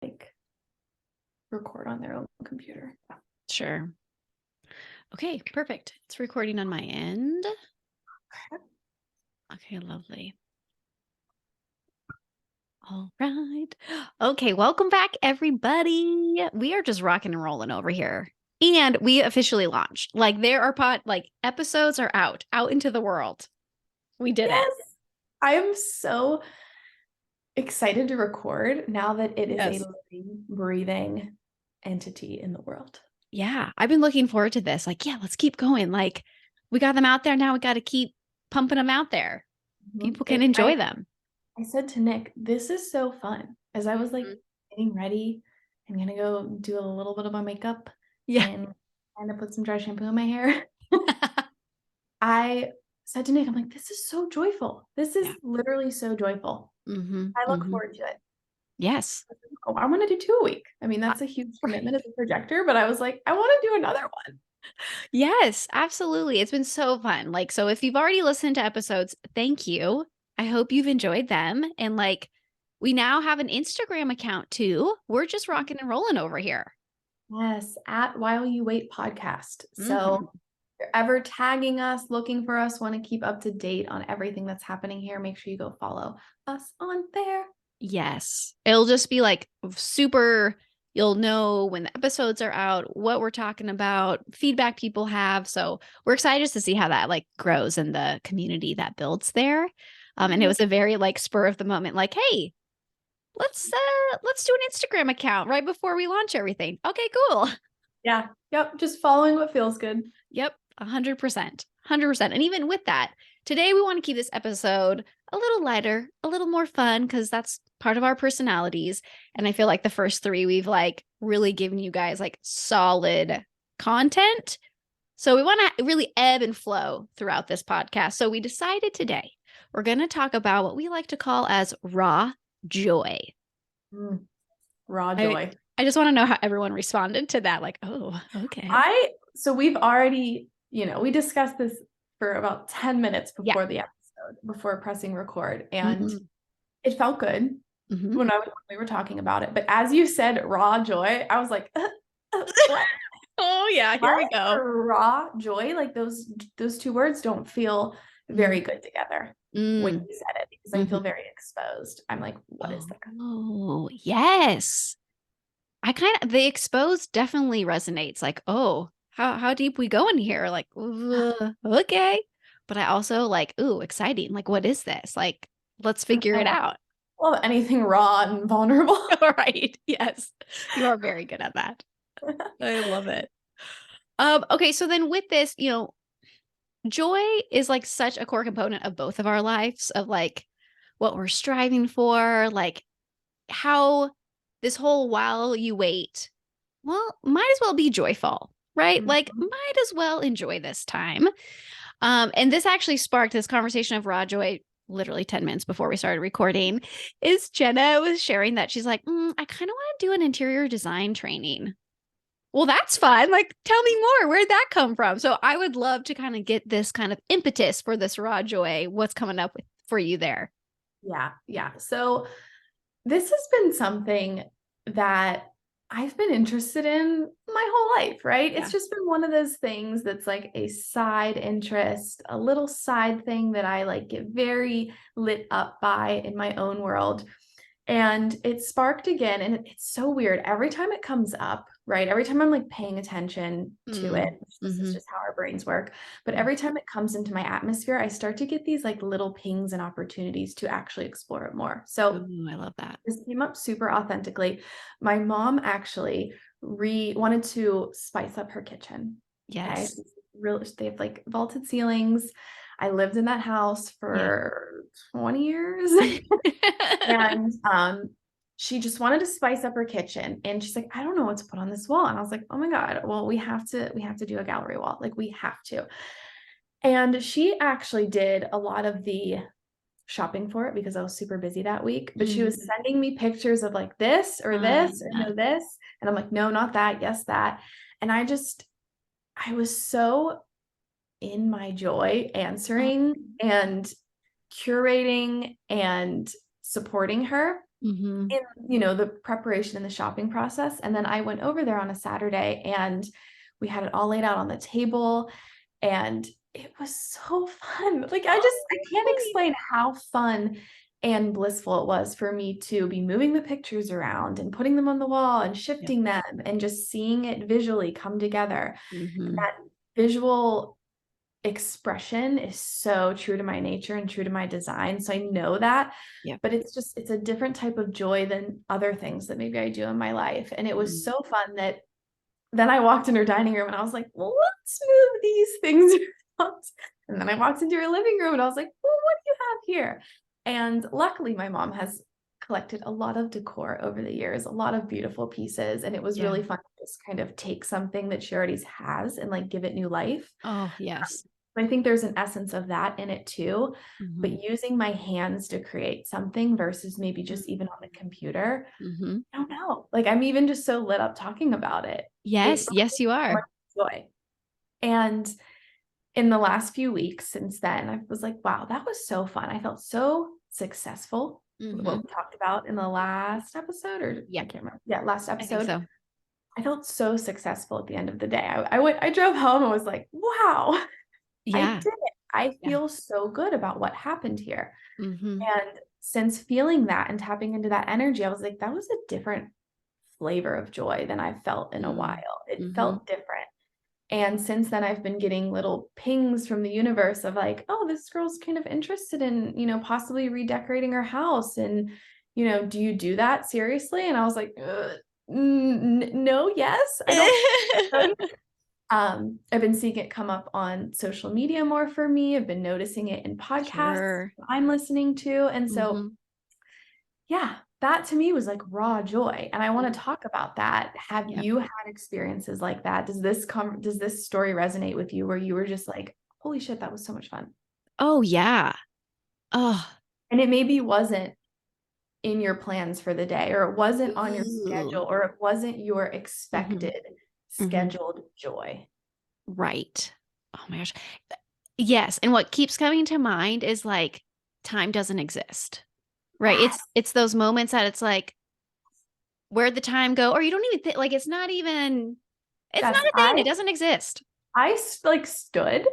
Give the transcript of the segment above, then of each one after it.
like record on their own computer. Sure. Okay, perfect. It's recording on my end. Okay, lovely. All right. Okay, welcome back, everybody. We are just rocking and rolling over here. And we officially launched. Like there are episodes are out into the world. We did it. Yes. I am so excited to record now that it is a Yes. living, breathing entity in the world. Yeah, I've been looking forward to this. Like, yeah, let's keep going. Like, we got them out there now. We got to keep pumping them out there. People can enjoy them. I said to Nick, this is so fun. As I was like Mhm. getting ready, I'm gonna go do a little bit of my makeup Yeah. and kind of put some dry shampoo in my hair. I said to Nick, I'm like, this is so joyful. This is Yeah. literally so joyful. Mm-hmm. I look Mm-hmm. forward to it. Yes. Oh, I want to do 2 a week. I mean, that's a huge commitment as a projector, but I was like, I want to do another one. Yes, absolutely. It's been so fun. Like, so if you've already listened to episodes, thank you. I hope you've enjoyed them. And like, we now have an Instagram account too. We're just rocking and rolling over here. Yes, at While You Wait podcast. So Hmm. if you're ever tagging us, looking for us, want to keep up to date on everything that's happening here, make sure you go follow us on there. Yes. It'll just be like super, you'll know when the episodes are out, what we're talking about, feedback people have. So we're excited to see how that like grows in the community that builds there. And it was a very like spur of the moment, like, hey, let's do an Instagram account right before we launch everything. Okay, cool. Yeah. Yep. Just following what feels good. Yep, 100%. 100%. And even with that, today we want to keep this episode a little lighter, a little more fun because that's part of our personalities. And I feel like the first three we've like really given you guys like solid content. So we want to really ebb and flow throughout this podcast. So we decided today we're going to talk about what we like to call as raw joy. Mm, raw I joy. I just want to know how everyone responded to that. Like, oh, okay. So we've already, we discussed this for about 10 minutes Yeah. before the episode, before pressing record, and Hmm. it felt good Hmm. when we were talking about it. But as you said, raw joy, I was like, what? Oh yeah, here What? we go. Raw joy? Like those two words don't feel Mm, very good together when mm, you said it because I mhm. feel very exposed. I'm like, what is that? Oh, yes. I kind of the exposed definitely resonates. Like, oh, how deep we go in here? Like, okay. But I also like, ooh, exciting. Like, what is this? Like, let's figure it out. Well, anything raw and vulnerable. All right. Yes. You are very good at that. I love it. Okay, so then with this, joy is like such a core component of both of our lives, of like what we're striving for, like how this whole while you wait, well, might as well be joyful, right? Like, Mhm. might as well enjoy this time. And this actually sparked this conversation of raw joy literally 10 minutes before we started recording. Is Jenna was sharing that she's like, I kind of want to do an interior design training. Well, that's fun. Like, tell me more. Where'd that come from? So I would love to kind of get this kind of impetus for this raw joy. What's coming up for you there? Yeah, yeah. So this has been something that I've been interested in my whole life, right? Yeah. It's just been one of those things that's like a side interest, a little side thing that I like get very lit up by in my own world. And it sparked again. And it's so weird. Every time it comes up, right? Every time I'm like paying attention to it, this is Mm-hmm. just how our brains work. But every time it comes into my atmosphere, I start to get these like little pings and opportunities to actually explore it more. So Ooh, I love that. this came up super authentically. My mom actually wanted to spice up her kitchen. Okay. Yes. They have like vaulted ceilings. I lived in that house Yeah. for 20 years. And she just wanted to spice up her kitchen. And she's like, I don't know what to put on this wall. And I was like, oh my God, well, we have to do a gallery wall. Like we have to. And she actually did a lot of the shopping for it because I was super busy that week. But she was Mhm. sending me pictures of like this or this or no this. And I'm like, no, not that. Yes, that. And I was so in my joy Oh, answering and curating and supporting her Mm-hmm. in, the preparation and the shopping process. And then I went over there on a Saturday and we had it all laid out on the table, and it was so fun. Like I can't explain how fun and blissful it was for me to be moving the pictures around and putting them on the wall and Yep. shifting them and just seeing it visually come together. Mm-hmm. That visual expression is so true to my nature and true to my design. So I know that, Yep. but it's a different type of joy than other things that maybe I do in my life. And it was Mm-hmm. so fun that then I walked in her dining room and I was like, well, let's move these things around. And then I walked into her living room and I was like, well, what do you have here? And luckily, my mom has collected a lot of decor over the years, a lot of beautiful pieces. And it was Yeah. really fun to just kind of take something that she already has and like give it new life. Oh, yes. I think there's an essence of that in it too. Mm-hmm. But using my hands to create something versus maybe just even on the computer, Mm-hmm. I don't know. Like I'm even just so lit up talking about it. It Yes. brought Yes, you me so are. much joy. And in the last few weeks since then, I was like, wow, that was so fun. I felt so successful. Mm-hmm. What we talked about in the last episode, or Yeah, I can't remember. Yeah, last I think episode. so. I felt so successful at the end of the day. I drove home and was like, wow, I Yeah. did it. I Yeah. feel so good about what happened here. Mm-hmm. And since feeling that and tapping into that energy, I was like, that was a different flavor of joy than I've felt in a while. It Mm-hmm. felt different. And since then, I've been getting little pings from the universe of like, oh, this girl's kind of interested in, possibly redecorating her house. And, do you do that seriously? And I was like, no, yes, I don't. I've been seeing it come up on social media more for me. I've been noticing it in podcasts Sure. I'm listening to. And so, Mm-hmm. yeah, that to me was like raw joy. And I want to Mm-hmm. talk about that. Have Yep. you had experiences like that? Does this story resonate with you where you were just like, holy shit, that was so much fun? Oh, yeah. Oh. And it maybe wasn't in your plans for the day, or it wasn't on your Ooh. schedule, or it wasn't your Mm-hmm. expected Mm-hmm. scheduled joy. Right. Oh my gosh. Yes. And what keeps coming to mind is like time doesn't exist. Right. Yes. It's those moments that it's like, where'd the time go? Or you don't even think like it's not Yes. a thing. It doesn't exist. Like stood.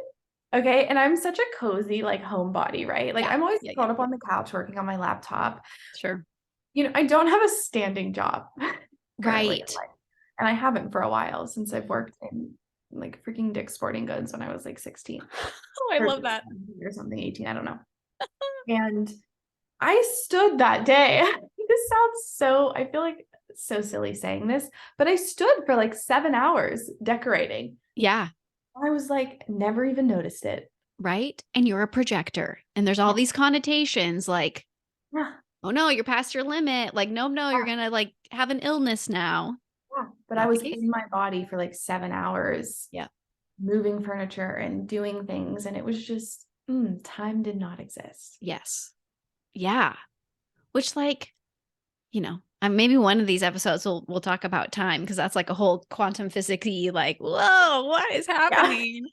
Okay. And I'm such a cozy, like homebody, right? Like Yeah. I'm always Yeah. Yeah. curled up on the couch working on my laptop. Sure. I don't have a standing job currently in Right. life. And I haven't for a while since I've worked in like freaking Dick's Sporting Goods when I was like 16 Oh, I or love that. 17 or something, 18, I don't know. And I stood that day. This sounds so, I feel like so silly saying this, but I stood for like 7 hours decorating. Yeah. I was like, never even noticed it. Right. And you're a projector. And there's all Yeah. these connotations like, Yeah. oh no, you're past your limit. Like, no, no, you're gonna like have an illness now. Yeah. But I Not the was case. in my body for like 7 hours Yeah. moving furniture and doing things. And it was just, time did not exist. Yes. Yeah. Which like, maybe one of these episodes we'll talk about time because that's like a whole quantum physics-y, like, whoa, what is Yeah. happening?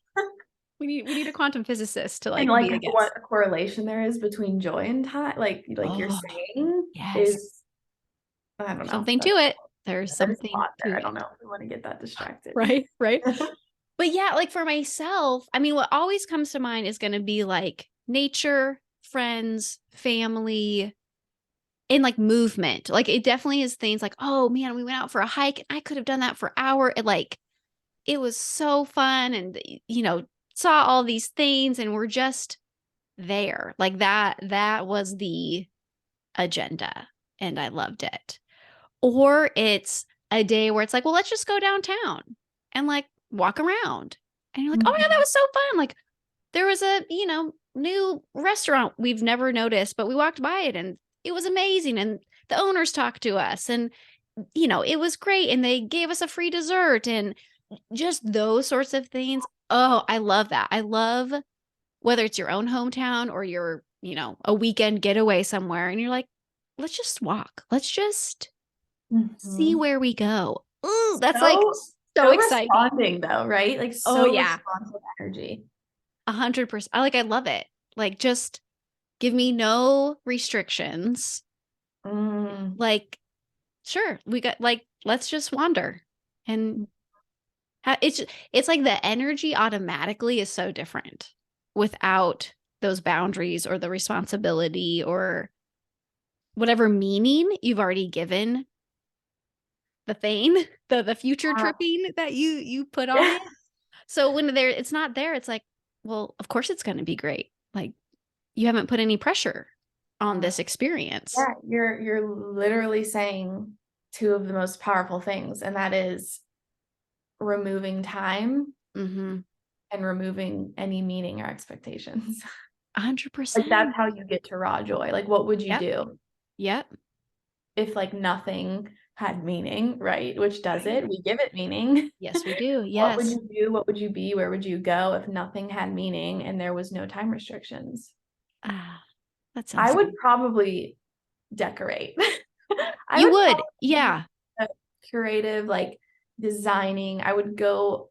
We need a quantum physicist to And like like be a what guest. correlation there is between joy and time, like you're Oh, saying, yes. is, I don't There's know. something to it. There's That is a something lot to there. I don't it. know if we want to get that distracted. Right. Right. But yeah, like for myself, I mean, what always comes to mind is going to be like nature, friends, family, and like movement. Like it definitely is things like, oh man, we went out for a hike and I could have done that for an hour. It was so fun and saw all these things and we're just there. Like that was the agenda and I loved it. Or it's a day where it's like, well, let's just go downtown and like walk around. And you're like, oh my God, that Mhm. was so fun. Like there was a, new restaurant we've never noticed, but we walked by it and it was amazing. And the owners talked to us and, it was great. And they gave us a free dessert and just those sorts of things. Oh, I love that. I love whether it's your own hometown or you're, a weekend getaway somewhere and you're like, let's just walk. Let's just see Mhm. where we go. Ooh, that's like So, so so exciting. responding though, right? Like Oh so yeah, responsive energy. 100%. I love it. Like just give me no restrictions Like, sure, we got like, let's just wander. And it's like the energy automatically is so different without those boundaries or the responsibility or whatever meaning you've already given the thing, the future tripping that you put on Yeah. it. So when it's not there, it's like, well, of course it's going to be great. Like you haven't put any pressure on this experience. Yeah, you're literally saying two of the most powerful things, and that is removing time Mm-hmm. and removing any meaning or expectations. Like that's 100%. how you get to raw joy. Like what would you Yep. do Yep. if like nothing had meaning, right? Which does it? We give it meaning. Yes, we do. What would Yes. you do? What would you be? Where would you go if nothing had meaning and there was no time restrictions? Ah, that I sounds would good. probably decorate. I You would would. probably Yeah. be creative, like designing. I would go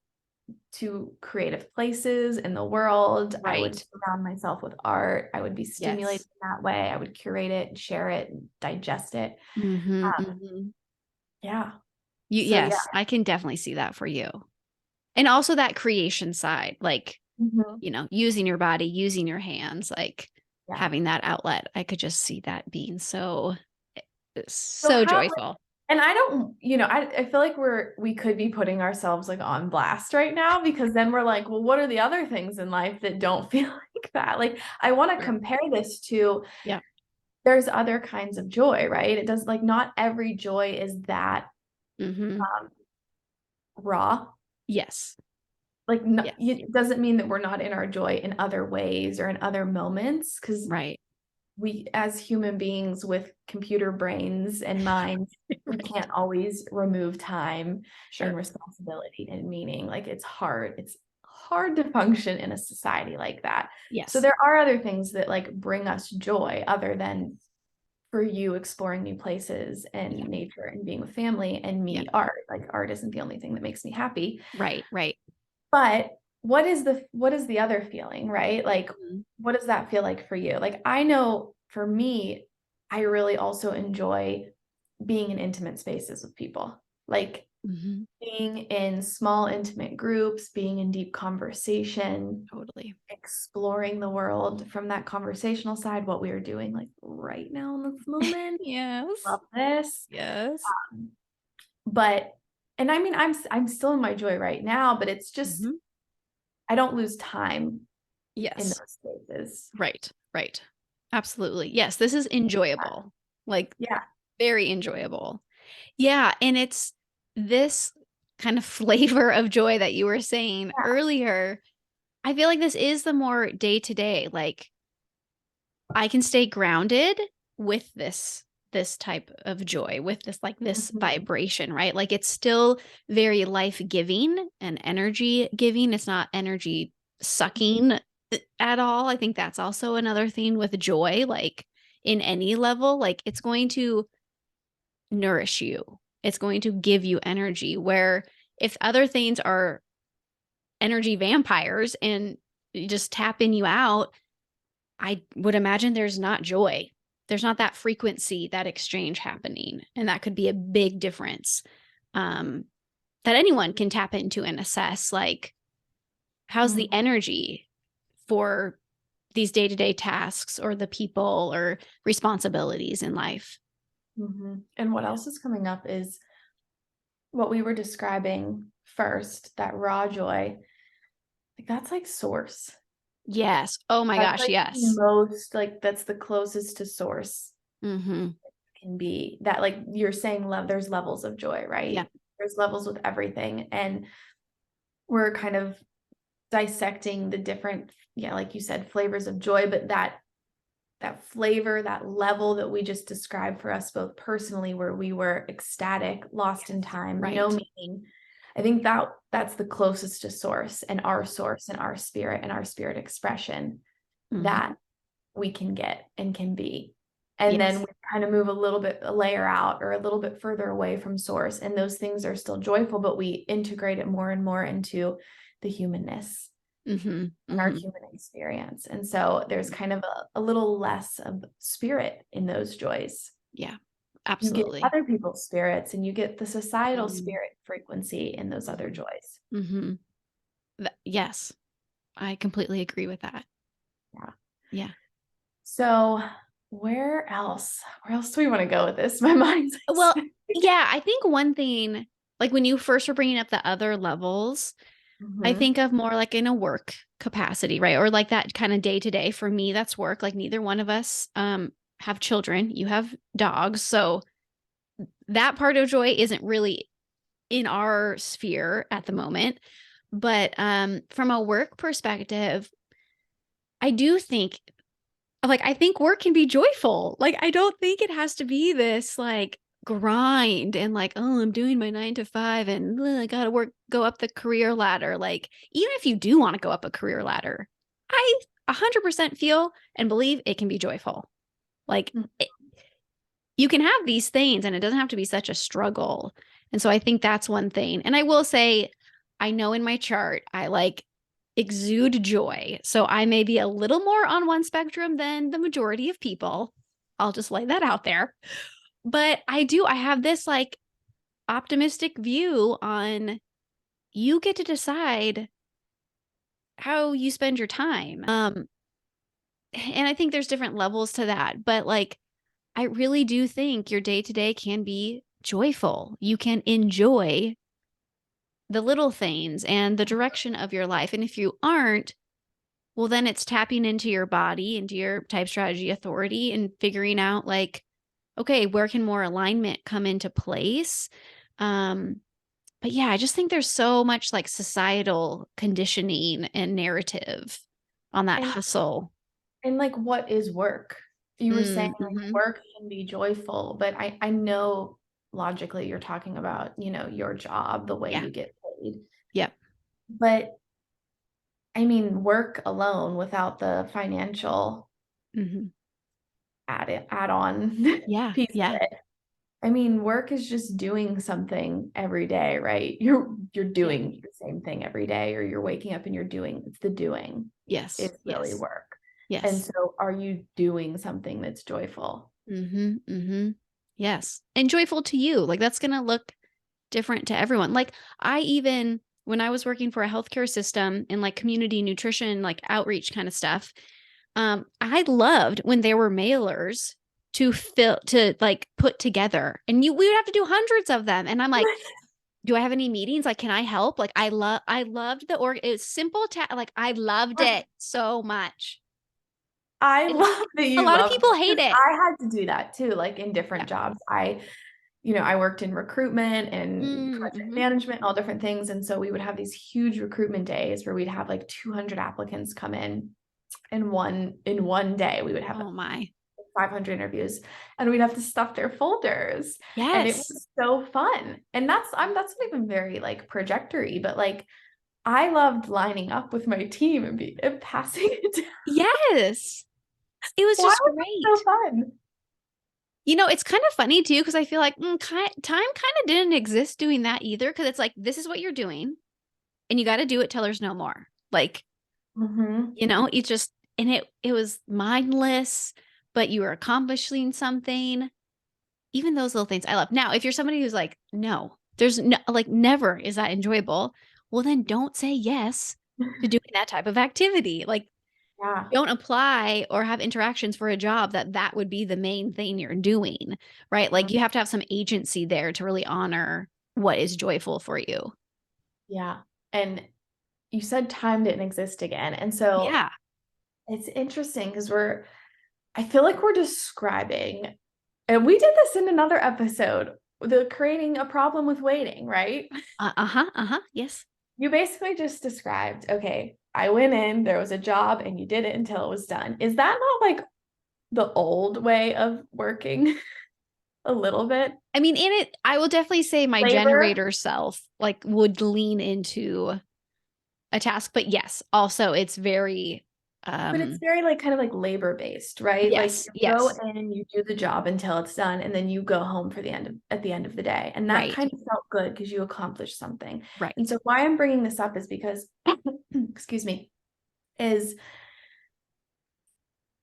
to creative places in the world. I would Right. surround myself with art. I would be stimulated Yes. that way. I would curate it and share it and digest it. Mm-hmm. Um, Mm-hmm. yeah. You, So yeah. yes, I can definitely see that for you. And also that creation side, like, Mhm. using your body, using your hands, like Yeah. having that outlet. I could just see that being So so how like, joyful. and I don't, I feel like we could be putting ourselves like on blast right now because then we're like, well, what are the other things in life that don't feel like that? Like I want to Sure. compare this to Yeah. there's other kinds of joy, right? It does like not every joy is that Mm-hmm. um raw. Yes. Like no, Yes. it doesn't mean that we're not in our joy in other ways or in other moments because Right. we as human beings with computer brains and minds, we Right. can't always remove time and Sure. responsibility and meaning. Like it's hard to function in a society like that. So Yes. there are other things that like bring us joy other than for you exploring new places and Yeah. nature and being with family, and Yeah. me art. Like art isn't the only thing that makes me happy. Right. Right. But what is the other feeling, right? Like Mhm. what does that feel like for you? Like I know for me, I really also enjoy being in intimate spaces with people. Like Mhm. being in small intimate groups, being in deep conversation, Totally. exploring the world from that conversational side, what we are doing like right now in this moment. Yes. Love this. Yes. But and I mean I'm still in my joy right now, but it's just Mhm. I don't lose time in Yes. those spaces. Right. Right. Absolutely. Yes, this is enjoyable. Like Yeah. very enjoyable. Yeah, and it's this kind of flavor of joy that you were saying Yeah. earlier. I feel like this is the more day to day. Like I can stay grounded with this type of joy, with this Mhm. vibration, right? Like it's still very life-giving and energy giving. It's not energy sucking at all. I think that's also another thing with joy, like in any level, like it's going to nourish you. It's going to give you energy where if other things are energy vampires and just tapping you out, I would imagine there's not joy. There's not that frequency, that exchange happening. And that could be a big difference um, that anyone can tap into and assess. Like, how's the Mhm. energy for these day to day tasks or the people or responsibilities in life? Mhm. And what Yeah. else is coming up is what we were describing first, that raw joy. Like that's like source. Yes. Oh my That's gosh. like the Yes. most like that's the closest to source Mm-hmm. can be. That like you're saying there's levels of joy, Yeah. right? There's levels with everything. And we're kind of dissecting the different, yeah, like you said, flavors of joy, but that flavor, that level that we just described for us both personally, where we were ecstatic, lost in time, no Right. meaning. I think that's the closest to source and our source and our spirit expression Mm-hmm. that we can get and can be. And then we Yes. kind of move a layer out or a little bit further away from source. And those things are still joyful, but we integrate it more and more into the humanness Mm-hmm. and our Mm-hmm. human experience. And so there's kind of a little less of spirit in those joys. Yeah. You get Absolutely. other people's spirits and you get the societal Mm-hmm. spirit frequency in those other joys. Mm-hmm. Yes, I completely agree with that. Yeah. Yeah. So where else? Where else do we want to go with this? My mind's like Well, spinning. yeah, I think one thing, like when you first were bringing up the other levels, I Mhm. think of more like in a work capacity, right? Or like that kind of day to day. For me, that's work. Like neither one of us have children. You have dogs. So that part of joy isn't really in our sphere at the moment. But from a work perspective, I do think I think work can be joyful. Like I don't think it has to be this like grind and like, oh, I'm doing my 9 to 5 and I gotta work, go up the career ladder. Like, even if you do want to go up a career ladder, I 100% feel and believe it can be joyful. Like Mm. you can have these things and it doesn't have to be such a struggle. And so I think that's one thing. And I will say, I know in my chart, I like exude joy. So I may be a little more on one spectrum than the majority of people. I'll just lay that out there. But I have this like optimistic view on you get to decide how you spend your time. And I think there's different levels to that, but like I really do think your day to day can be joyful. You can enjoy the little things and the direction of your life. And if you aren't, well, then it's tapping into your body, into your type strategy authority, and figuring out, like, okay, where can more alignment come into place? Um, but yeah, I just think there's so much like societal conditioning and narrative on that And hustle. like what is work? You were saying like Mm-hmm. work can be joyful, but I know logically you're talking about, your job, the way Yeah. you get paid. Yep. But I mean, work alone without the financial Mm-hmm. add on Yeah. piece of Yeah. it. I mean, work is just doing something every day, right? You're Yeah. doing the same thing every day, or you're waking up and you're doing, it's the doing Yes. is really Yes. work. And Yes. so are you doing something that's joyful? Mm-hmm. Mm-hmm. Yes. And joyful to you. Like that's gonna look different to everyone. Like I even when I was working for a healthcare system in like community nutrition, like outreach kind of stuff, I loved when there were mailers to like put together. And we would have to do hundreds of them. And I'm like, do I have any meetings? Like, can I help? Like I loved the org. It was simple like I loved it so much. I And love that a you lot of love people hate because it. I had to do that too, like in Yeah. different jobs. I worked in recruitment and project Mm-hmm. management, all different things. And so we would have these huge recruitment days where we'd have like 200 applicants come in one day. We would have Oh my. 500 interviews and we'd have to stuff their folders. And it Yes. was so fun. And that's not even very like projectory, but like I loved lining up with my team and passing it down. Yes. It was Why just was it so great. fun? It's kind of funny too, because I feel like time kind of didn't exist doing that either. Because it's like, this is what you're doing, and you got to do it till there's no more. Like, Mm-hmm. it's just, and it was mindless, but you were accomplishing something. Even those little things I love. Now, if you're somebody who's like, no, there's no, like, never is that enjoyable, well, then don't say yes to doing that type of activity. Like, Yeah. don't apply or have interactions for a job that would be the main thing you're doing, right? Like you have to have some agency there to really honor what is joyful for you. Yeah. And you said time didn't exist again. And so Yeah. it's interesting because I feel like we're describing, and we did this in another episode, the creating a problem with waiting, right? Uh-huh. Uh-huh. Yes. You basically just described, okay, I went in, there was a job, and you did it until it was done. Is that not like the old way of working a little bit? I mean, in it, I will definitely say my Labor, generator self like would lean into a task, but yes, also it's very but it's very like kind of like labor based, right? Like yes, you go yes, in, you do the job until it's done, and then you go home for at the end of the day. And that right, kind of felt good because you accomplished something. And right. so why I'm bringing this up is because, excuse me, is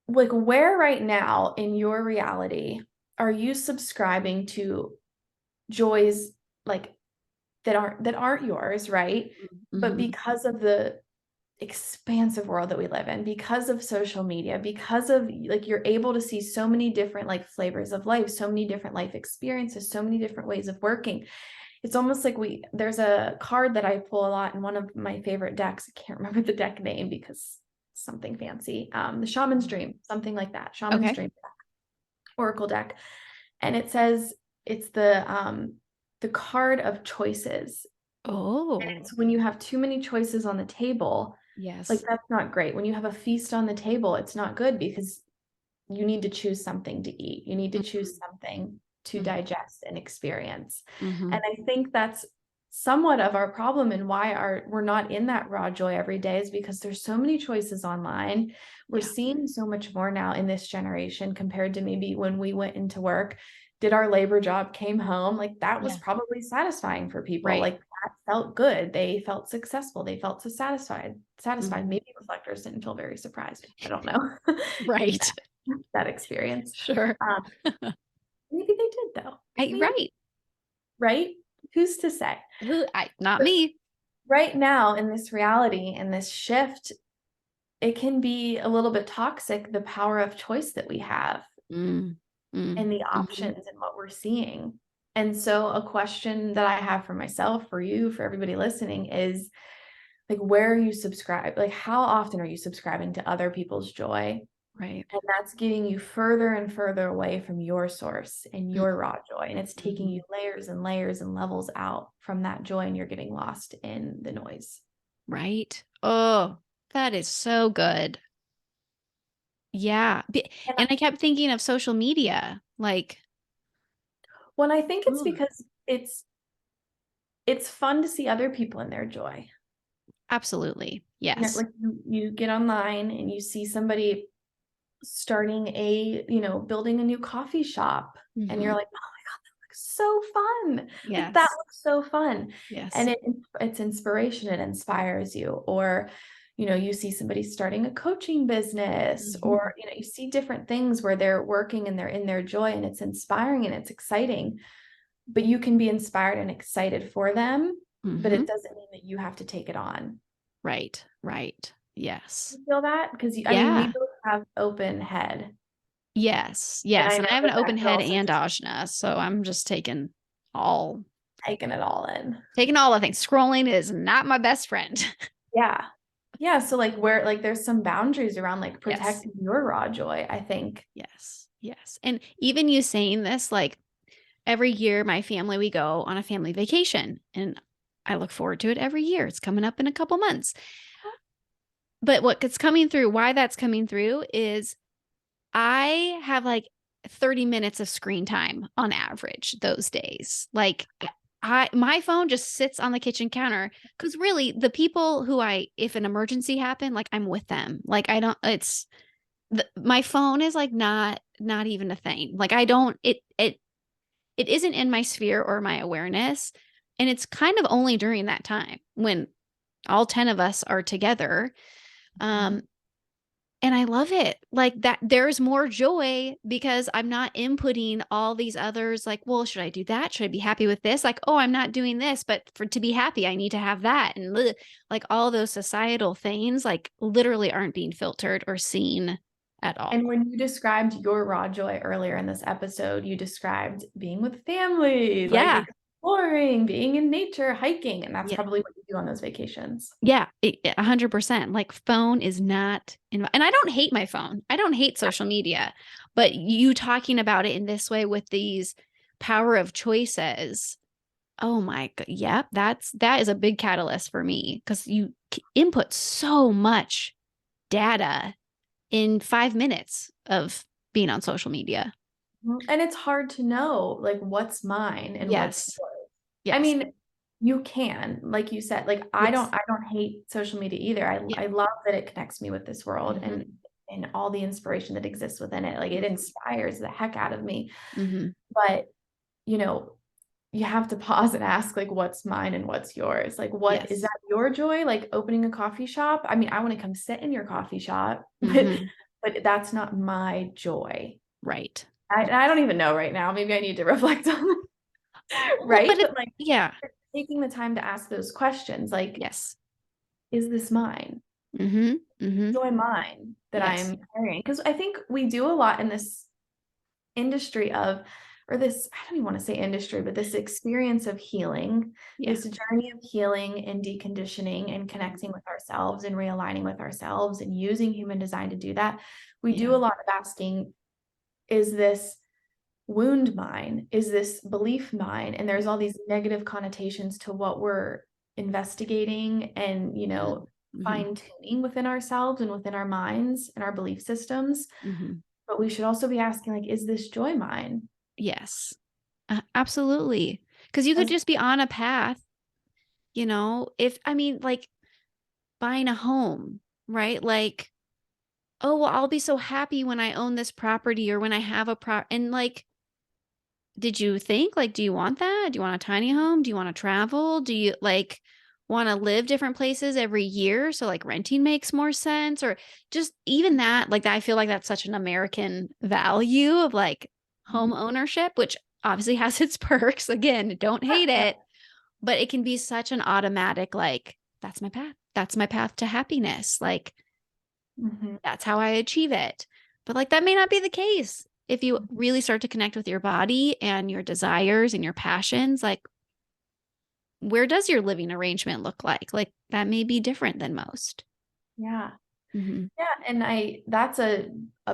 like where right now in your reality are you subscribing to joys like that aren't yours, right? But Mm-hmm. because of the expansive world that we live in, because of social media, because of like you're able to see so many different like flavors of life, so many different life experiences, so many different ways of working. It's almost like there's a card that I pull a lot in one of my favorite decks. I can't remember the deck name because it's something fancy. The Shaman's Dream, something like that. Shaman's Okay. Dream Oracle deck. And it says it's the card of choices. And Oh, it's when you have too many choices on the table, like yes. that's not great. When you have a feast on the table, it's not good because you need to choose something to eat. You need to choose something to Mm-hmm. digest and experience. Mm-hmm. And I think that's somewhat of our problem and why we're not in that raw joy every day is because there's so many choices online. We're Yeah. seeing so much more now in this generation compared to maybe when we went into work, did our labor job, came home, like that was Yeah. probably satisfying for people. Right. Like that felt good. They felt successful. They felt so satisfied. Mm-hmm. Maybe reflectors didn't feel very surprised. I don't know in Right. that experience. Sure. Um, maybe they did though. Maybe, Right. right? Who's to say? Not But me. right now in this reality and this shift, it can be a little bit toxic, the power of choice that we have Mm, mm, and the mhm. options and what we're seeing. And so a question that I have for myself, for you, for everybody listening is like, where are you subscribed? Like, how often are you subscribing to other people's joy? Right. And that's getting you further and further away from your source and Mm, your raw joy. And it's taking mhm. you layers and layers and levels out from that joy, and you're getting lost in the noise. Right. Oh, that is so good. Yeah. And And I kept thinking of social media. Like, when I think it's ooh, because it's fun to see other people in their joy. absolutely. You know, Yes. like you get online and you see somebody starting building a new coffee shop, and you're Hmm. like, so fun. Like that Yes. looks so fun. And Yes. it's inspiration, it inspires you. Or, you see somebody starting a coaching business, Hmm. or, you see different things where they're working and they're in their joy, and it's inspiring and it's exciting. But you can be inspired and excited for them, but Hmm. it doesn't mean that you have to take it on. Right. Right. Yes. You feel that? Because I mean, we Yeah. both have open head. Yes. And I Yes. And know I have an that open that could head also and just ajna, so I'm just all taking it all in. taking all the things. Scrolling is not my best friend. Yeah. Yeah. So like where like there's some boundaries around like Yes. protecting your raw joy, I think. Yes. Yes. And even you saying this, like every year, my family, we go on a family vacation and I look forward to it every year. It's coming up in a couple months. But what's coming through, why that's coming through is I have like 30 minutes of screen time on average those days. Like my phone just sits on the kitchen counter because really the people who if an emergency happened, like I'm with them. Like I don't, my phone is like not even a thing. Like I don't, it isn't in my sphere or my awareness. And it's kind of only during that time when all 10 of us are together. Mhm. Um, and I love it. Like that there's more joy because I'm not inputting all these others like, well, should I do that? Should I be happy with this? Like, oh, I'm not doing this, but for to be happy, I need to have that. And like all those societal things like literally aren't being filtered or seen at And all. when you described your raw joy earlier in this episode, you described being with family, like Yeah. exploring, being in nature, hiking, and that's Yeah. probably what you do on those vacations. Yeah, 100%. Like phone is not and I don't hate my phone. I don't hate social media, but you talking about it in this way with these power of choices. Oh my god. Yep, that is a big catalyst for me because you input so much data in 5 minutes of being on social media. Mhm. And it's hard to know like what's mine and what's Yes. yours. I Yes. mean, you can, like you said, like Yes. I don't hate social media either. Yeah. I love that it connects me with this world Hmm. and all the inspiration that exists within it. Like it inspires the heck out of me. Hmm. But, you know, you have to pause and ask like what's mine and what's yours. Like what is Yes. that your joy? Like opening a coffee shop? I mean, I want to come sit in your coffee shop, Hmm. but that's not my joy. Right. I don't even know right now. Maybe I need to reflect on it. Well, Right? but But like yeah. taking the time to ask those questions, like, Yes. is this mine? Mm-hmm. Mm-hmm. Joy mine that Yes. I'm carrying? Because I think we do a lot in this industry of, or this, I don't even want to say industry, but this experience of healing, Yeah. this journey of healing and deconditioning and connecting with ourselves and realigning with ourselves and using human design to do that. We Yeah. do a lot of asking, is this wound mine? Is this belief mine? And there's all these negative connotations to what we're investigating and, Mm-hmm. fine tuning within ourselves and within our minds and our belief systems. Mm-hmm. But we should also be asking, like, is this joy mine? Yes. Absolutely. Because you could As just be on a path, if, I mean, like buying a home, right? Like, oh, well, I'll be so happy when I own this property or when I have and like, did you think, like, do you want that? Do you want a tiny home? Do you want to travel? Do you like want to live different places every year? So like renting makes more sense, or just even that, like, I feel like that's such an American value of like home ownership, which obviously has its perks. Again, don't hate yeah. it, but it can be such an automatic, like, that's my path. That's my path to happiness. Like, Mhm. that's how I achieve it. But like that may not be the case. If you really start to connect with your body and your desires and your passions, like where does your living arrangement look like? Like that may be different than most. Yeah. Mm-hmm. Yeah. And that's a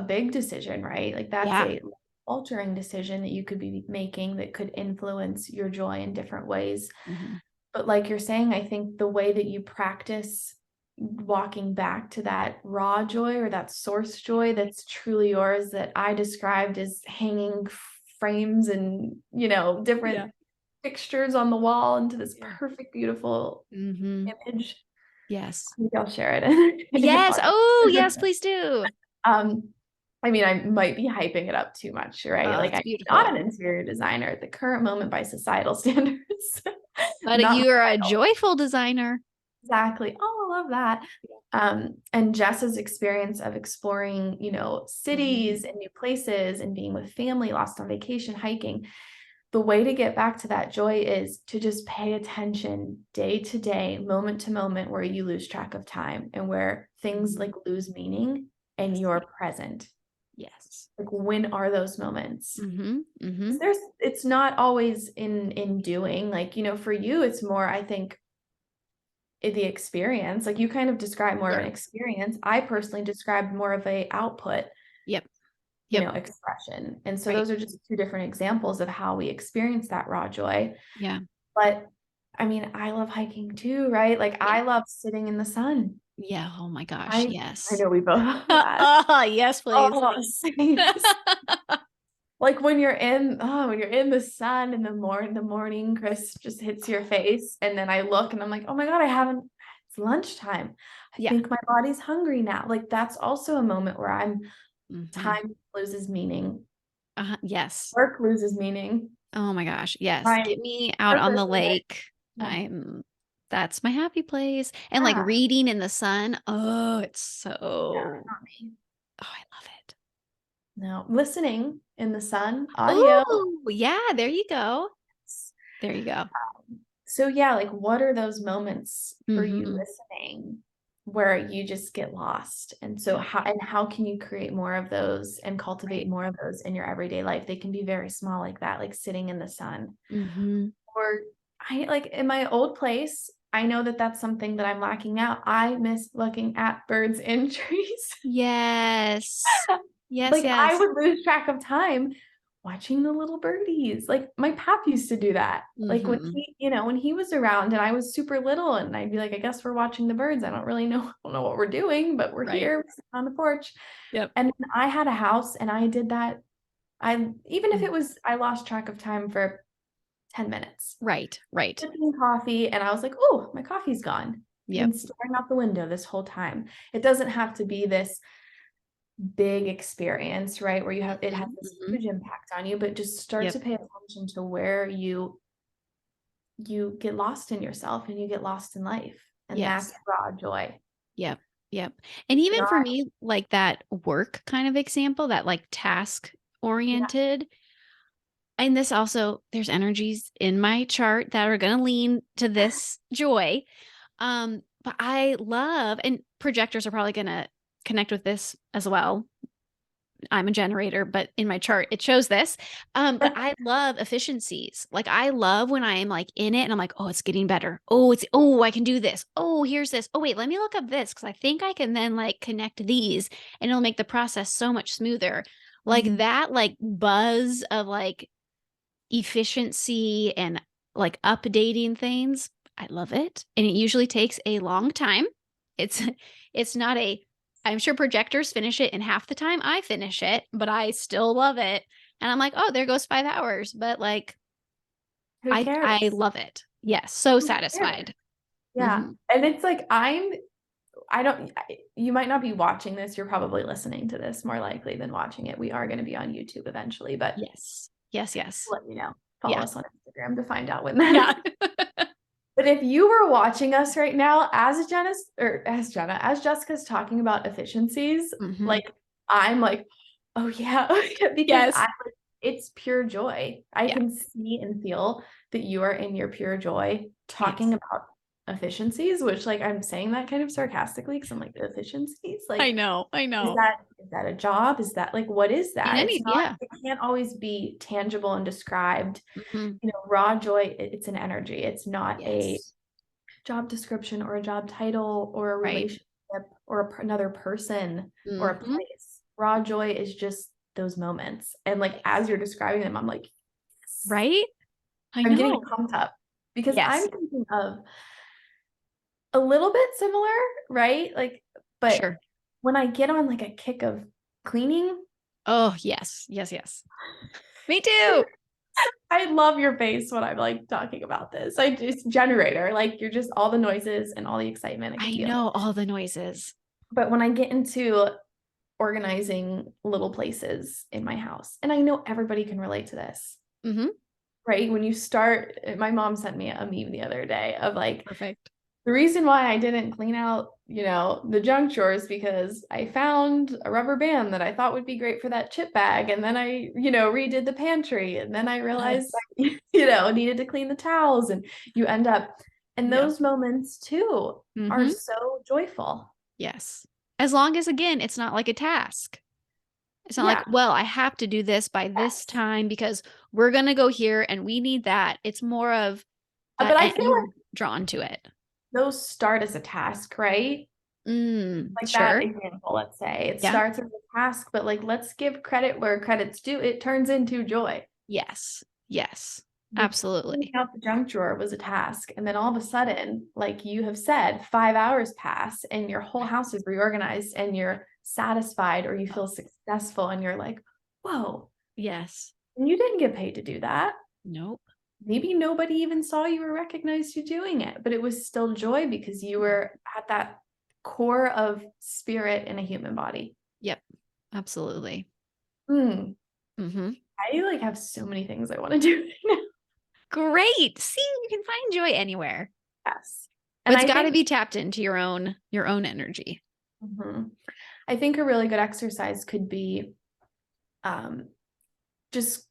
big decision, right? Like that's Yeah. a altering decision that you could be making that could influence your joy in different ways. Mm-hmm. But like you're saying, I think the way that you practice walking back to that raw joy or that source joy that's truly yours, that I described as hanging frames and, Yeah. different fixtures on the wall into this Yeah. perfect, beautiful Mm-hmm. image. Yes. Maybe I'll share it in your Yes. Oh, yes, podcast. please do. Um, I mean, I might be hyping it up too much, right? Oh, Like it's I'm not beautiful. an interior designer at the current moment by societal standards. But Not my you're a title. joyful designer. Exactly. Oh, I love that. And Jess's experience of exploring, Mm-hmm. cities and new places and being with family, lost on vacation, hiking. The way to get back to that joy is to just pay attention day to day, moment to moment, where you lose track of time and where things Mm-hmm. like lose meaning and Yes. you're present. Yes. Like when are those moments? Mm-hmm. Mm-hmm. 'Cause it's not always in doing, like, for you, it's more, I think, the experience. Like you kind of describe more of Yeah. an experience. I personally described more of a output, Yep. Yep. expression. And so Right. those are just two different examples of how we experience that raw joy. Yeah. But I mean, I love hiking too, right? Like Yeah. I love sitting in the sun. Yeah. Oh my gosh. I Yes. know we both love that. Yes, please. Oh, same. Like when you're in the sun in the morning, Chris just hits your face. And then I look and I'm like, oh my God, it's lunchtime. I Yeah. think my body's hungry now. Like that's also a moment where Hmm. time loses meaning. Yes. Work loses meaning. Oh my gosh. Yes. My Get me out on purpose the in life. lake. Yeah. That's my happy place. And like Yeah. reading in the sun. Oh, it's Yeah. so, Not me. oh, I love it. No. Listening in the sun, audio. Oh, yeah. There you go. There you go. So yeah, like what are those moments for you Hmm. listening where you just get lost? And so Yeah. how can you create more of those and cultivate Right. more of those in your everyday life? They can be very small like that, like sitting in the sun. Hmm. Or I like in my old place, I know that that's something that I'm lacking now. I miss looking at birds in trees. Yes. Yes. Like I Yes. would lose track of time watching the little birdies. Like my pap used to do that. Like when Hmm. when he was around and I was super little and I'd be like, I guess we're watching the birds. I don't really know, I don't know what we're doing, but we're Right. here on the porch. Yep. And then I had a house and I did that. Even if Mm. it was, I lost track of time for 10 minutes. Right. Right. Sipping coffee and I was like, oh, my coffee's gone. I've Yep. been staring out the window this whole time. It doesn't have to be this big experience, right? Where it has this Hmm. huge impact on you, but just start Yep. to pay attention to where you get lost in yourself and you get lost in life. And that's Yes. raw joy. Yep. Yep. And You even know, for me, like that work kind of example, that like task oriented. And this also, there's energies in my chart that are going to lean to this joy. But I love, and projectors are probably going to connect with this as well. I'm a generator, but in my chart, it shows this. But I love efficiencies. Like I love when I am like in it and I'm like, oh, it's getting better. Oh, I can do this. Oh, here's this. Oh, wait, let me look up this because I think I can then like connect these and it'll make the process so much smoother. Like that, like buzz of like efficiency and like updating things. I love it. And it usually takes a long time. It's it's not a I'm sure projectors finish it in half the time I finish it, but I still love it. And I'm like, oh, there goes 5 hours. But like Who I cares? love it. Yes, so Who cares? satisfied. Yeah. Mm-hmm. And it's like, you might not be watching this. You're probably listening to this more likely than watching it. We are going to be on YouTube eventually, but Yes. Yes, yes. let you know. Follow Yeah. us on Instagram to find out when that Yeah. is. But if you were watching us right now, as Jessica's talking about efficiencies, Mm-hmm. like I'm like, oh yeah, because Yes. it's pure joy. I Yeah. can see and feel that you are in your pure joy talking Yes. about efficiencies, which like I'm saying that kind of sarcastically because I'm like efficiencies, I like know. I is know. that a job? Is that like what is In that? It's any, not, yeah. it can't always be tangible and described. Mm-hmm. Raw joy, it's an energy. It's not a Yes. job description or a job title or a Right. relationship or another person or a Mm-hmm. place. Raw joy is just those moments. And like as you're describing them, I'm like, yes. Right? I I'm getting know. pumped up because I'm Yes. thinking of a little bit similar, right? Like, but Sure. when I get on like a kick of cleaning, Oh, yes. Yes, yes. Me too. I love your face when I'm like talking about this. I just generator, like you're just all the noises and all the excitement. I can I feel it. know all the noises. But when I get into organizing little places in my house, and I know everybody can relate to this, Mm-hmm. right? When you start, my mom sent me a meme the other day of like, Perfect. the reason why I didn't clean out, the junk drawers because I found a rubber band that I thought would be great for that chip bag. And then I, redid the pantry. And then I realized Yes. I, needed to clean the towels. And you end up, and Yeah. those moments too are Mm-hmm. so joyful. Yes. As long as, again, it's not like a task. It's not like, Yeah. well, I have to do this by this Yes. time because we're going to go here and we need that. It's more of that But I feel you're like drawn to it. those start as a task, right? Like that Sure. example, let's say it Yeah. starts as a task, but like let's give credit where credit's due. It turns into joy. Yes. Yes. Like cleaning Absolutely. out the junk drawer was a task. And then all of a sudden, like you have said, 5 hours pass and your whole house is reorganized and you're satisfied or you feel successful and you're like, whoa, Yes. and you didn't get paid to do that. Nope. Maybe nobody even saw you or recognized you doing it, but it was still joy because you were at that core of spirit in a human body. Yep. Absolutely. Hmm. Mm-hmm. I like have so many things I want to do right now. Great. See, you can find joy anywhere. Yes. But And it's I got to think be tapped into your own energy. mhm. I think a really good exercise could be um, just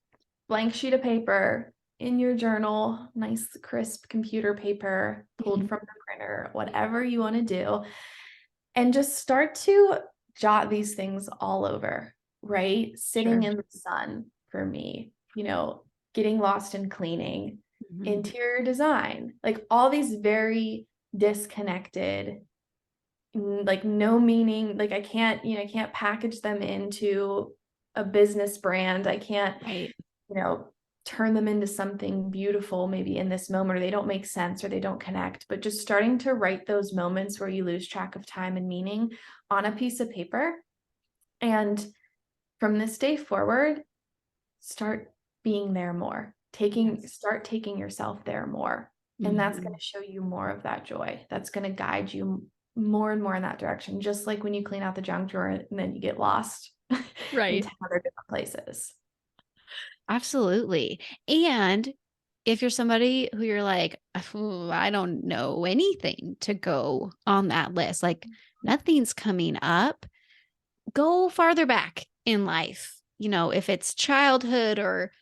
blank sheet of paper in your journal, nice crisp computer paper pulled Mhm. from the printer, whatever you want to do, and just start to jot these things all over, right? Sitting Sure. in the sun for me, getting lost in cleaning, Mhm. interior design, like all these very disconnected, like no meaning, like I can't package them into a business brand. I can't, Right. you know, turn them into something beautiful maybe in this moment, or they don't make sense or they don't connect, but just starting to write those moments where you lose track of time and meaning on a piece of paper. And from this day forward, start being there more, Yes. start taking yourself there more. And that's going Mhm. to show you more of that joy. That's going to guide you more and more in that direction. Just like when you clean out the junk drawer and then you get lost in Right. 10 other different places. Absolutely. And if you're somebody who you're like, "Ooh, I don't know anything to go on that list, like nothing's coming up, go farther back in life. if it's childhood or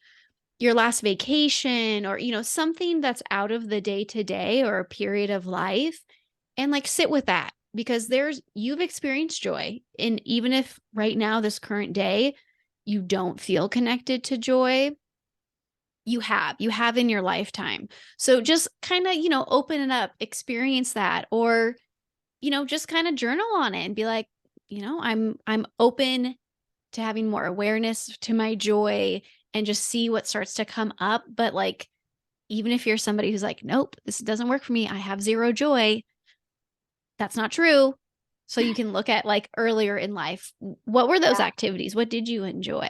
your last vacation or, something that's out of the day to day or a period of life, and like sit with that, because you've experienced joy. And even if right now, this current day, you don't feel connected to joy, you have in your lifetime. So just kind of, open it up, experience that, or, just kind of journal on it and be like, I'm open to having more awareness to my joy, and just see what starts to come up. But like, even if you're somebody who's like, nope, this doesn't work for me, I have zero joy, that's not true. So you can look at like earlier in life, what were those Yeah. activities? What did you enjoy?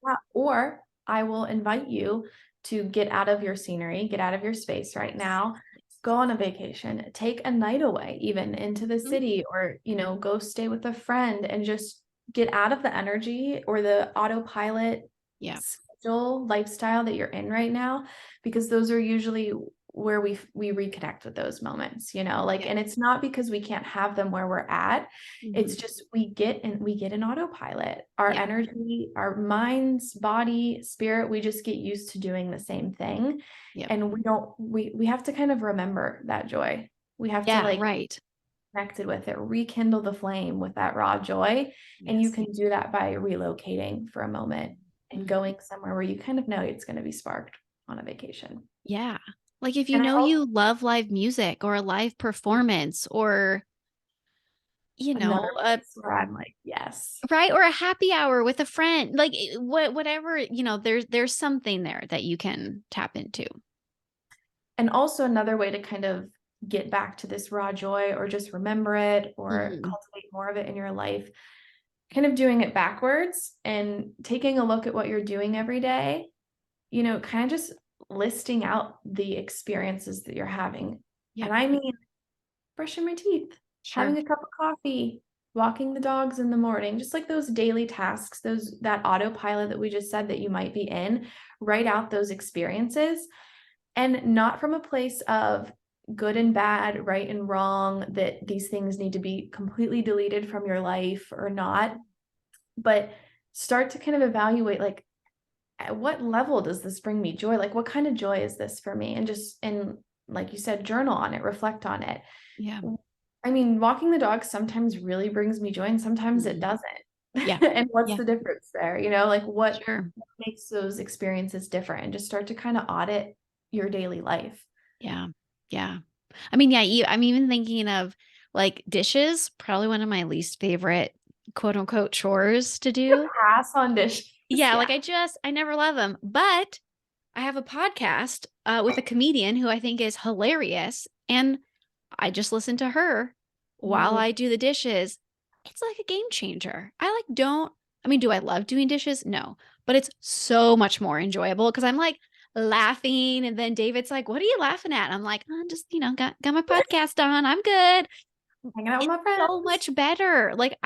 Yeah. Or I will invite you to get out of your scenery, get out of your space right now, go on a vacation, take a night away, even into the Mhm. city, or, go stay with a friend and just get out of the energy or the autopilot Yeah. schedule lifestyle that you're in right now, because those are usually where we reconnect with those moments, like, Yeah. and it's not because we can't have them where we're at. It's Mhm. just we get in autopilot. Our Yeah. energy, our minds, body, spirit, we just get used to doing the same thing. Yep. And we have to kind of remember that joy. We have to Yeah. like Right. connected with it, rekindle the flame with that raw joy. And you Yes. can do that by relocating for a moment and Mhm. going somewhere where you kind of know it's going to be sparked on a vacation. Yeah. Like if you And I know also you love live music or a live performance, or, another a place where I'm like, yes. right, or a happy hour with a friend, like whatever, there's something there that you can tap into. And also another way to kind of get back to this raw joy or just remember it or Mhm. cultivate more of it in your life, kind of doing it backwards and taking a look at what you're doing every day, kind of just listing out the experiences that you're having. Yeah. And I mean, brushing my teeth, having Sure. a cup of coffee, walking the dogs in the morning, just like those daily tasks, that autopilot that we just said that you might be in, write out those experiences, and not from a place of good and bad, right and wrong, that these things need to be completely deleted from your life or not, but start to kind of evaluate, like, at what level does this bring me joy? Like, what kind of joy is this for me? And like you said, journal on it, reflect on it. Yeah. I mean, walking the dog sometimes really brings me joy and sometimes it Mhm. doesn't. Yeah. And what's Yeah. the difference there? Like, what Sure. makes those experiences different? And just start to kind of audit your daily life. Yeah. Yeah. I mean, yeah, I'm even thinking of like dishes, probably one of my least favorite quote unquote chores to do. Pass on dishes. Yeah, Yeah. like I never love them. But I have a podcast with a comedian who I think is hilarious. And I just listen to her while Mm. I do the dishes. It's like a game changer. I mean, do I love doing dishes? No, but it's so much more enjoyable because I'm like laughing. And then David's like, what are you laughing at? I'm like, I'm just, got my podcast on. I'm good. Hanging out with It's my so friends. much better. Like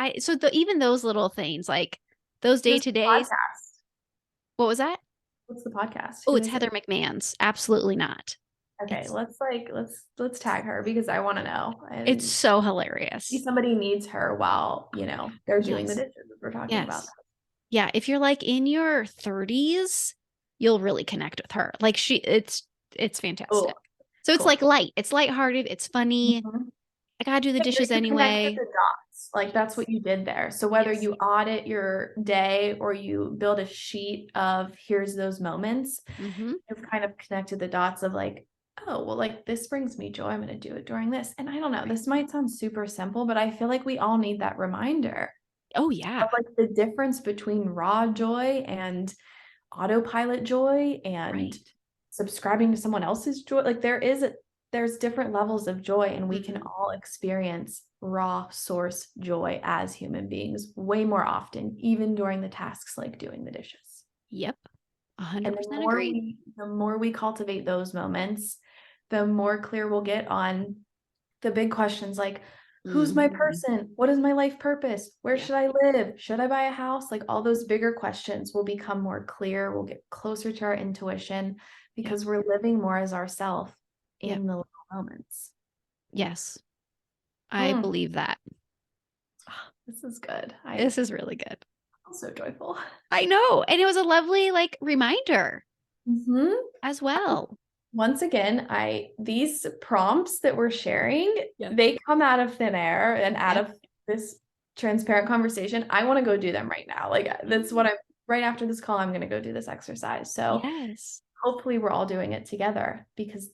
even those little things, like those day Who's to the days. podcast? What was that? What's the podcast? Oh, Who it's is it? Heather McMahon's. Absolutely not. Okay, It's let's tag her because I want to know. it's And so maybe hilarious. somebody needs her while, they're doing the Yes. dishes if we're talking about Yes. Yeah, if you're like in your 30s, you'll really connect with her. Like it's that. fantastic. Oh, So it's like cool. light. It's lighthearted, it's funny. Mhm. I gotta do the Yeah, but dishes you connected anyway. the dots. Like that's Yes. what you did there. So whether Yes. you audit your day or you build a sheet of here's those moments, Mm-hmm. you've kind of connected the dots of like, oh, well, like this brings me joy. I'm going to do it during this. And I don't know, Right. this might sound super simple, but I feel like we all need that reminder Oh of yeah. like the difference between raw joy and autopilot joy and Right. subscribing to someone else's joy. Like there's different levels of joy, and we can Mm-hmm. all experience raw source joy as human beings way more often, even during the tasks like doing the dishes. Yep. And 100% agree. the more we cultivate those moments, the more clear we'll get on the big questions like, who's my Mm-hmm. person? What is my life purpose? Where Yeah. should I live? Should I buy a house? Like all those bigger questions will become more clear. We'll get closer to our intuition Yep. because we're living more as ourself Yep. in the little moments. Yes. I Mm, believe that. this is good. This is really good. So joyful. I know. And it was a lovely like reminder Mhm. as well. Once again, these prompts that we're sharing, Yep. they come out of thin air and out Yep. of this transparent conversation. I want to go do them right now. Like that's what I'm right after this call, I'm going to go do this exercise. So Yes. hopefully we're all doing it together because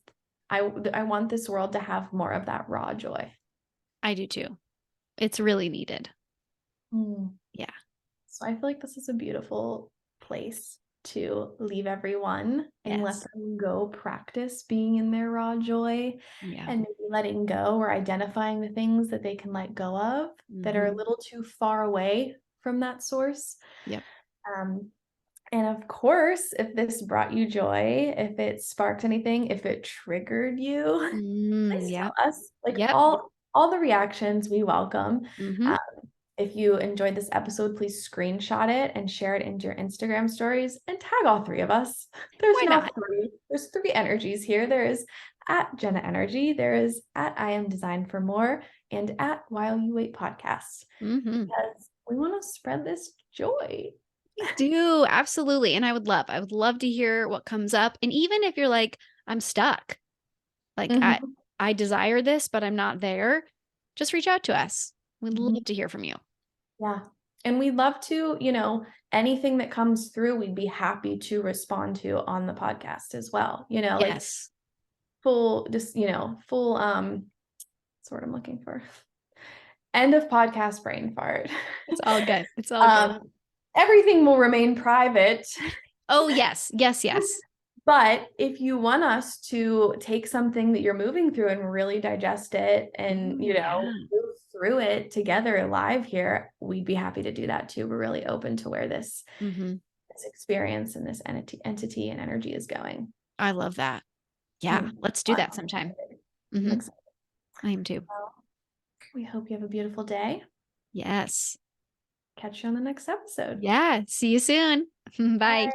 I want this world to have more of that raw joy. I do too. It's really needed. Mm. Yeah. So I feel like this is a beautiful place to leave everyone and let Yes. them go practice being in their raw joy Yeah. and maybe letting go or identifying the things that they can let go of that are a Mhm. little too far away from that source. Yep. Um, and of course, if this brought you joy, if it sparked anything, if it triggered you, please tell Yep. us. Like Yep. all the reactions we welcome. Mhm. Um, if you enjoyed this episode, please screenshot it and share it into your Instagram stories and tag all three of us. There's Why now not? three. There's three energies here. There is at Jenna Energy, there is at I Am Designed for More, and at While You Wait Podcast. Mhm. Because we want to spread this joy. We do. Absolutely. And I would love to hear what comes up. And even if you're like, I'm stuck, like Mhm. I desire this, but I'm not there, just reach out to us. We'd Mhm. love to hear from you. Yeah. And we'd love to, anything that comes through, we'd be happy to respond to on the podcast as well. Like Yes. full, just, full, that's what I'm looking for. End of podcast brain fart. It's all good. It's all good. Um, everything will remain private. Oh, yes. Yes, yes. But if you want us to take something that you're moving through and really digest it and, Ooh, yeah. move through it together live here, we'd be happy to do that too. We're really open to where Mhm. this experience and this entity and energy is going. I love that. Yeah. Mm. Let's do that sometime. I'm Mhm. excited. I am too. Well, we hope you have a beautiful day. Yes. Catch you on the next episode. Yeah. See you soon. Bye. Bye.